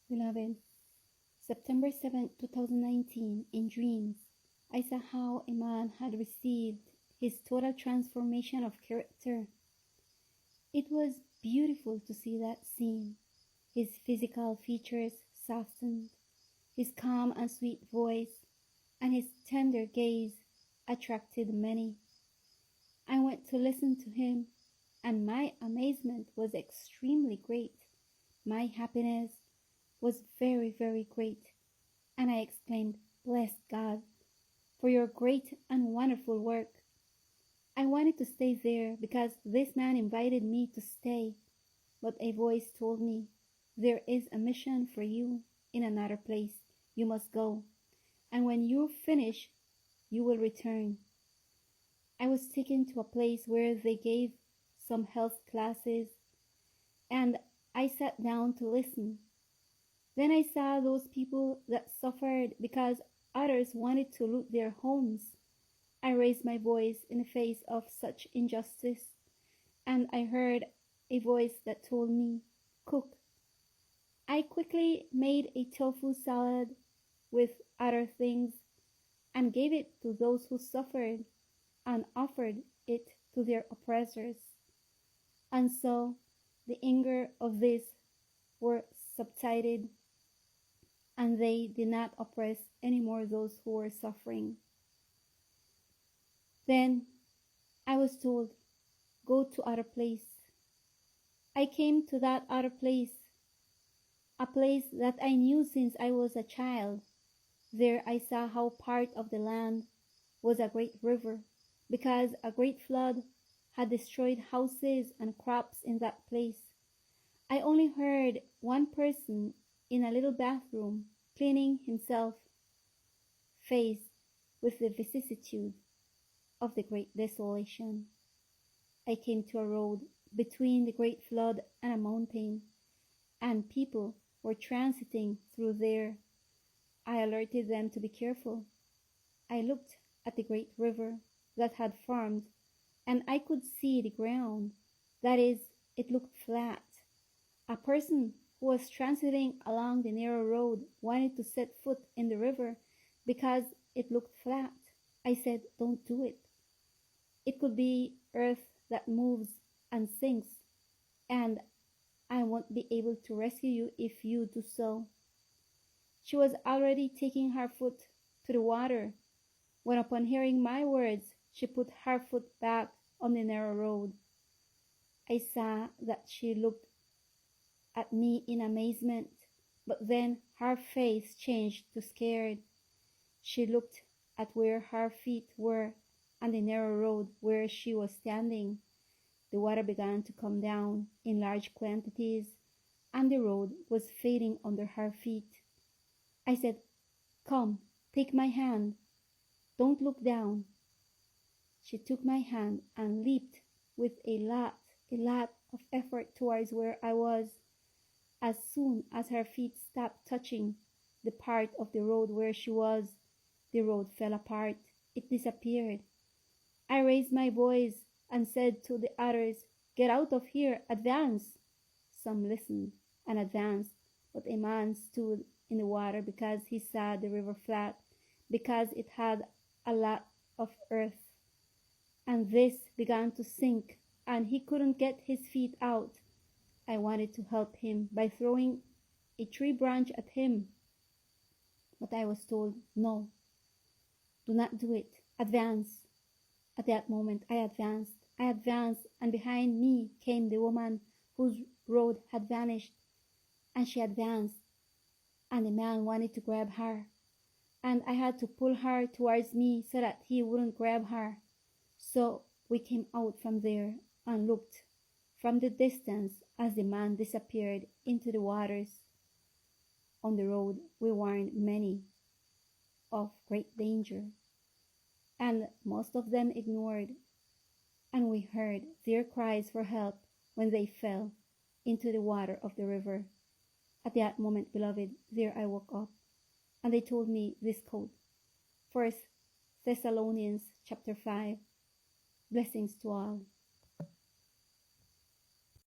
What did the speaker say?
Beloved, September 7, 2019, in dreams, I saw how a man had received his total transformation of character. It was beautiful to see that scene. His physical features softened, his calm and sweet voice, and his tender gaze attracted many. I went to listen to him, and my amazement was extremely great. My happiness was very, very great, and I exclaimed, "Bless God for your great and wonderful work." I wanted to stay there because this man invited me to stay, but a voice told me, "There is a mission for you in another place. You must go, and when you finish, you will return." I was taken to a place where they gave some health classes, and I sat down to listen. Then I saw those people that suffered because others wanted to loot their homes. I raised my voice in the face of such injustice, and I heard a voice that told me, "Cook." I quickly made a tofu salad with other things and gave it to those who suffered and offered it to their oppressors. And so the anger of these were subsided, and they did not oppress any more those who were suffering. Then I was told, "Go to other place." I came to that other place, a place that I knew since I was a child. There I saw how part of the land was a great river, because a great flood had destroyed houses and crops in that place. I only heard one person in a little bathroom cleaning himself, faced with the vicissitude of the great desolation. I came to a road between the great flood and a mountain, and people were transiting through there. I alerted them to be careful. I looked at the great river that had formed, and I could see the ground. That is, it looked flat. A person who was transiting along the narrow road wanted to set foot in the river because it looked flat. I said, "Don't do it. It could be earth that moves and sinks, and I won't be able to rescue you if you do so." She was already taking her foot to the water when, upon hearing my words, she put her foot back on the narrow road. I saw that she looked at me in amazement, but then her face changed to scared. She looked at where her feet were and the narrow road where she was standing. The water began to come down in large quantities, and the road was fading under her feet. I said, "Come, take my hand. Don't look down." She took my hand and leaped with a lot of effort towards where I was. As soon as her feet stopped touching the part of the road where she was, the road fell apart. It disappeared. I raised my voice and said to the others, "Get out of here, advance." Some listened and advanced, but a man stood in the water because he saw the river flat, because it had a lot of earth. And this began to sink, and he couldn't get his feet out. I wanted to help him by throwing a tree branch at him, but I was told, "No, do not do it. Advance." At that moment, I advanced, and behind me came the woman whose road had vanished. And she advanced, and the man wanted to grab her, and I had to pull her towards me so that he wouldn't grab her. So we came out from there and looked from the distance as the man disappeared into the waters. On the road, we warned many of great danger, and most of them ignored, and we heard their cries for help when they fell into the water of the river. At that moment, beloved, there I woke up, and they told me this quote, 1 Thessalonians chapter 5. Blessings to all.